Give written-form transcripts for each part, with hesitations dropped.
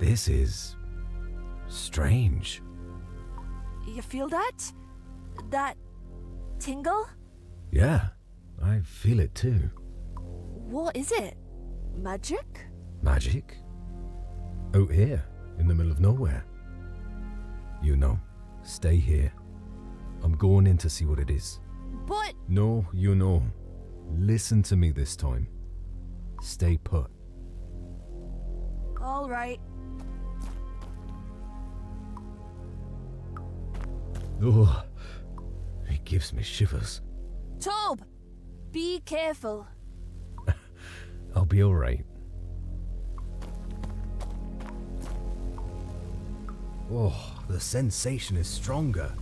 This is strange. You feel that? That tingle? Yeah, I feel it too. What is it? Magic? Magic? Out here, in the middle of nowhere. You know, stay here. I'm going in to see what it is. But... No, you know. Listen to me this time. Stay put. All right. Oh, it gives me shivers. Tob! Be careful. I'll be alright. Oh, the sensation is stronger.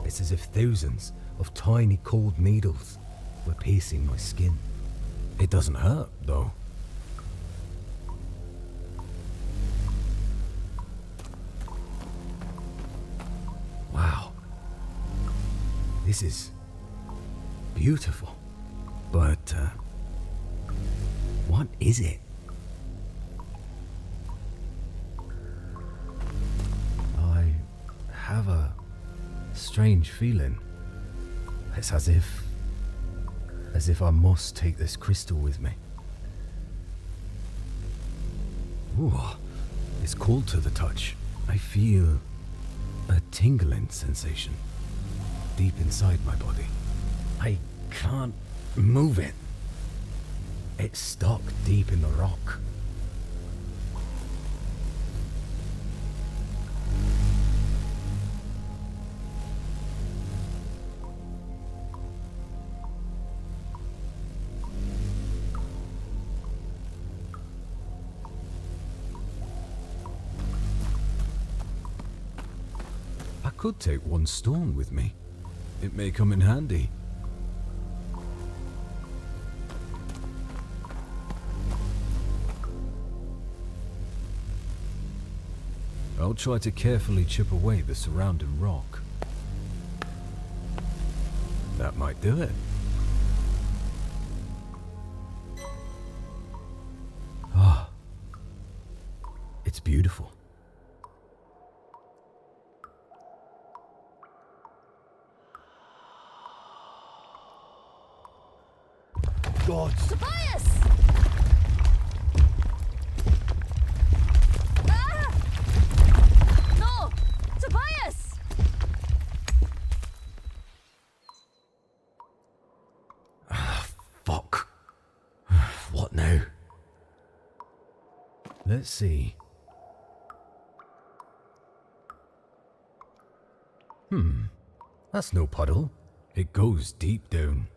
It's as if thousands of tiny cold needles were piercing my skin. It doesn't hurt, though. Wow. This is beautiful. But, what is it? I have a strange feeling. It's as if I must take this crystal with me. Ooh, it's cold to the touch. I feel a tingling sensation deep inside my body. I can't move it. It's stuck deep in the rock. I could take one stone with me. It may come in handy. I'll try to carefully chip away the surrounding rock. That might do it. Ah, it's beautiful. God. Tobias! Ah! No! Tobias! Fuck. What now? Let's see. That's no puddle. It goes deep down.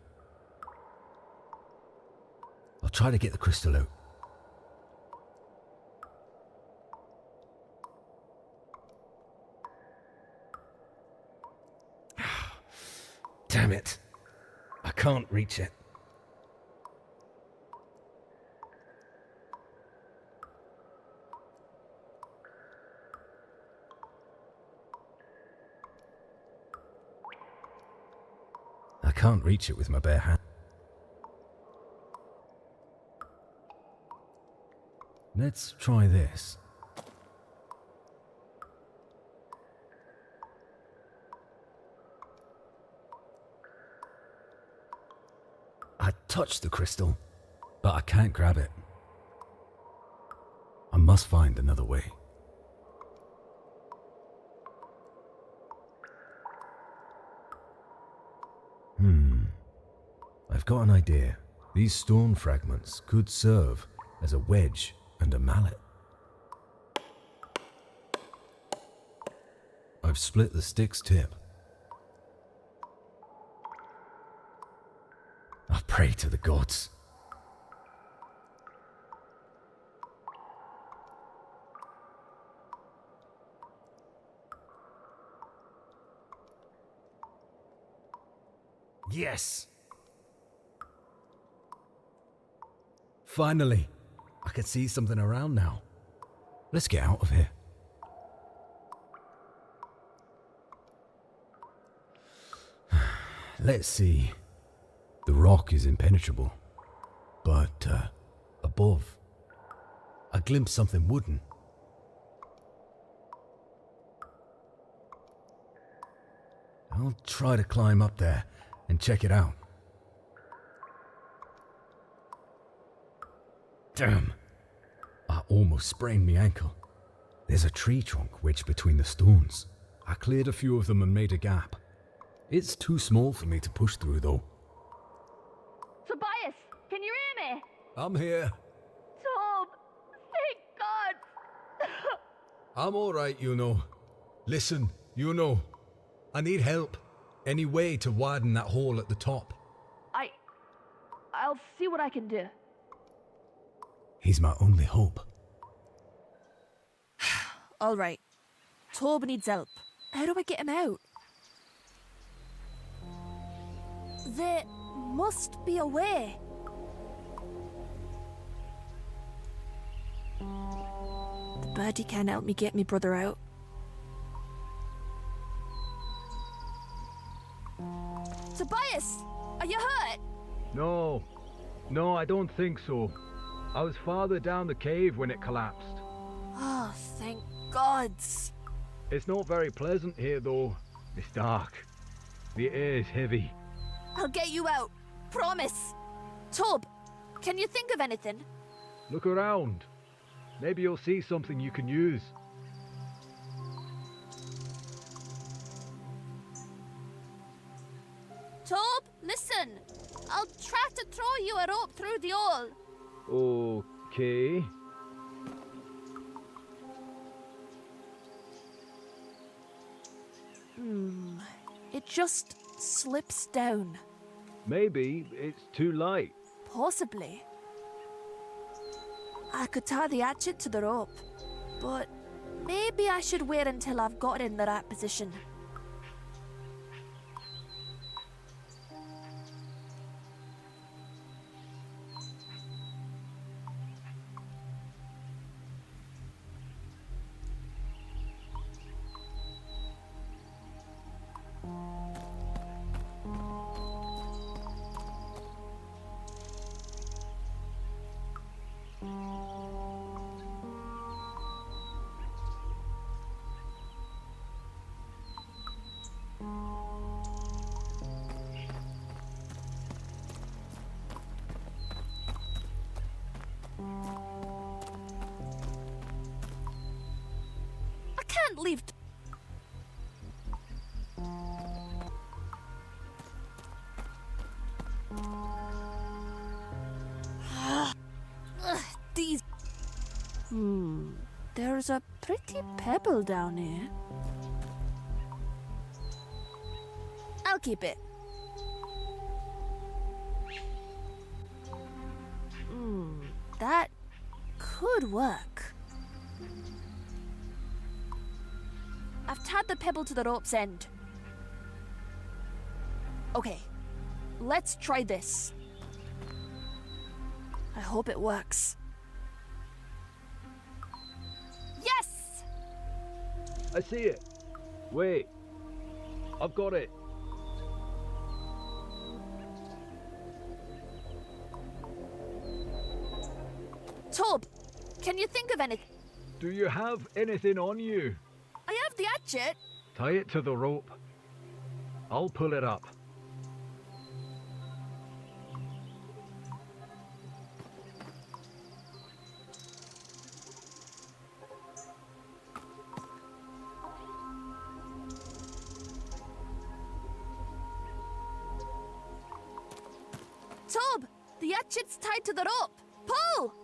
I'll try to get the crystal out. Damn it. I can't reach it. I can't reach it with my bare hand. Let's try this. I touched the crystal, but I can't grab it. I must find another way. I've got an idea. These stone fragments could serve as a wedge and a mallet. I've split the stick's tip. I pray to the gods. Yes! Finally, I can see something around now. Let's get out of here. Let's see. The rock is impenetrable, but above, I glimpse something wooden. I'll try to climb up there and check it out. Damn! I almost sprained my ankle. There's a tree trunk wedged between the stones. I cleared a few of them and made a gap. It's too small for me to push through, though. Tobias, can you hear me? I'm here. Tob, thank God. I'm alright, Juno. Listen, Juno. I need help. Any way to widen that hole at the top. I'll see what I can do. He's my only hope. All right. Tob needs help. How do I get him out? There must be a way. The birdie can't help me get me brother out. Tobias, are you hurt? No, I don't think so. I was farther down the cave when it collapsed. Oh, thank gods. It's not very pleasant here though. It's dark. The air is heavy. I'll get you out. Promise. Tob, can you think of anything? Look around. Maybe you'll see something you can use. Tob, listen. I'll try to throw you a rope through the hole. Okay. It just slips down. Maybe it's too light. Possibly. I could tie the hatchet to the rope, but maybe I should wait until I've got it in the right position. I can't leave. These. There's a pretty pebble down here. I'll keep it. That could work. I've tied the pebble to the rope's end. Okay, let's try this. I hope it works. Yes! I see it. Wait. I've got it. Tob, can you think of anything? Do you have anything on you? I have the hatchet. Tie it to the rope. I'll pull it up. Tob, the hatchet's tied to the rope. Pull!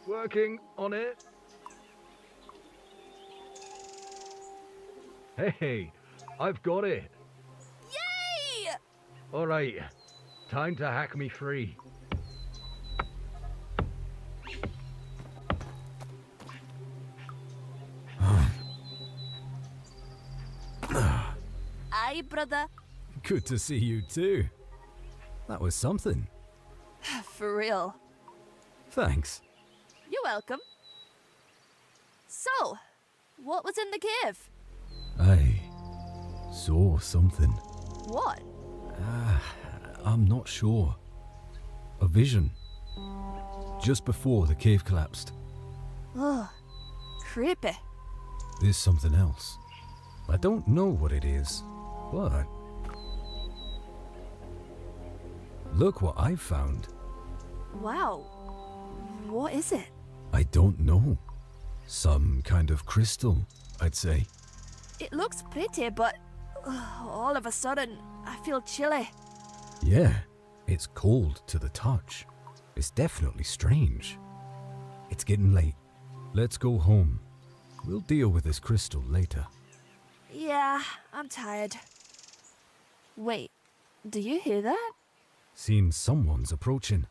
Working on it. Hey, I've got it. Yay! All right, time to hack me free. Aye, brother. Good to see you too. That was something. For real. Thanks. You're welcome. So, what was in the cave? I saw something. What? I'm not sure. A vision. Just before the cave collapsed. Ugh, creepy. There's something else. I don't know what it is, but Look what I've found. Wow. What is it? I don't know. Some kind of crystal, I'd say. It looks pretty, but all of a sudden, I feel chilly. Yeah, it's cold to the touch. It's definitely strange. It's getting late. Let's go home. We'll deal with this crystal later. Yeah, I'm tired. Wait, do you hear that? Seen someone's approaching.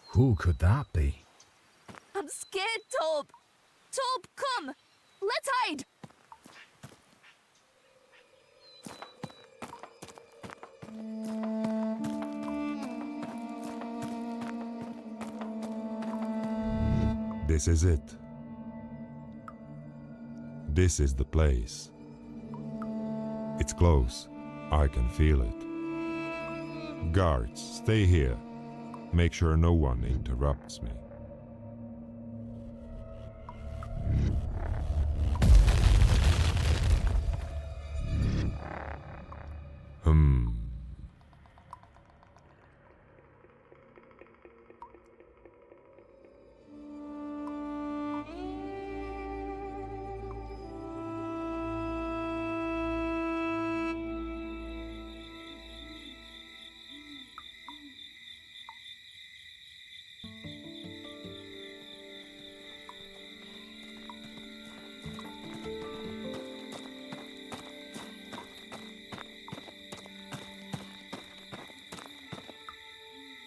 Who could that be? I'm scared, Tob. Tob, come. Let's hide. This is it. This is the place. It's close. I can feel it. Guards, stay here. Make sure no one interrupts me.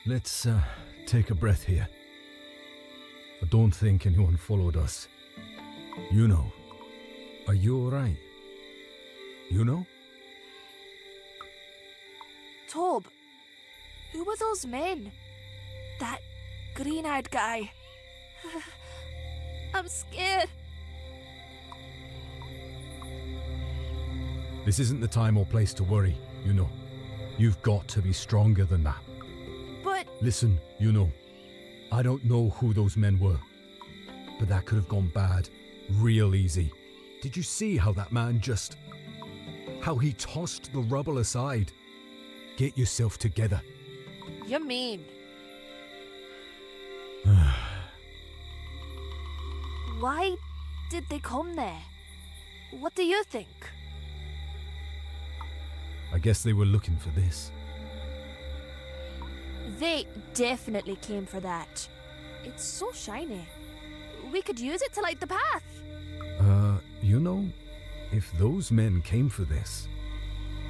Let's take a breath here. I don't think anyone followed us. Juno, are you alright? Juno? Tob, who were those men? That green-eyed guy. I'm scared. This isn't the time or place to worry, Juno. You've got to be stronger than that. But Listen, Juno, I don't know who those men were, but that could have gone bad real easy. Did you see how that man how he tossed the rubble aside? Get yourself together. you mean? Why did they come there? What do you think? I guess they were looking for this. They definitely came for that. It's so shiny. We could use it to light the path. Juno, if those men came for this,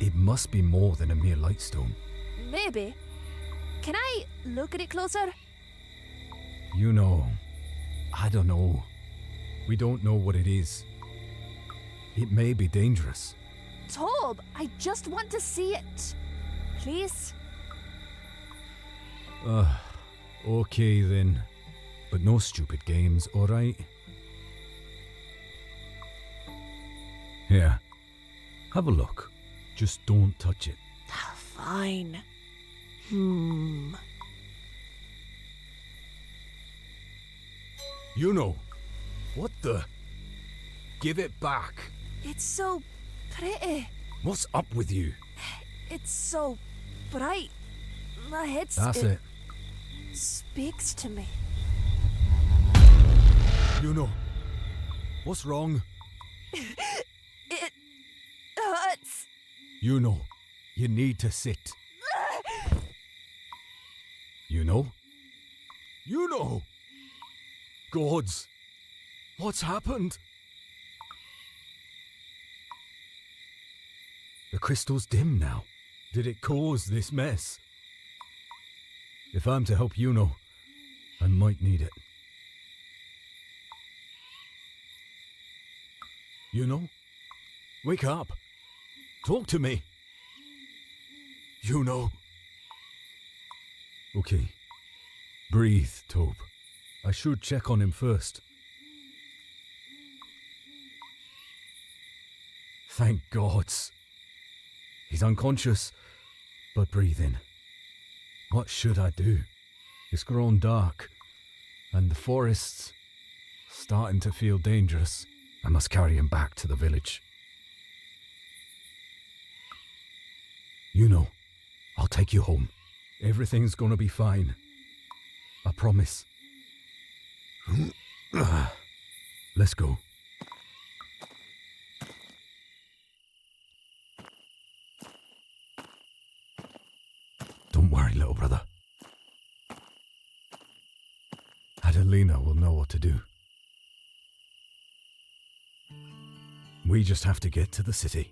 it must be more than a mere lightstone. Maybe. Can I look at it closer? Juno, I don't know. We don't know what it is. It may be dangerous. Tob, I just want to see it. Please? Okay then. But no stupid games, alright? Here, have a look. Just don't touch it. Fine. Juno, what the? Give it back. It's so pretty. What's up with you? It's so bright. My head That's it. speaks to me. Juno, what's wrong? It hurts. Juno, you need to sit. Juno? Juno! Gods, what's happened? The crystal's dim now. Did it cause this mess? If I'm to help Juno, I might need it. Juno? Wake up! Talk to me! Juno! Okay. Breathe, Tob. I should check on him first. Thank gods. He's unconscious, but breathing. What should I do? It's grown dark, and the forest's starting to feel dangerous. I must carry him back to the village. Juno, I'll take you home. Everything's gonna be fine. I promise. Let's go. Don't worry, little brother. Adelina will know what to do. We just have to get to the city.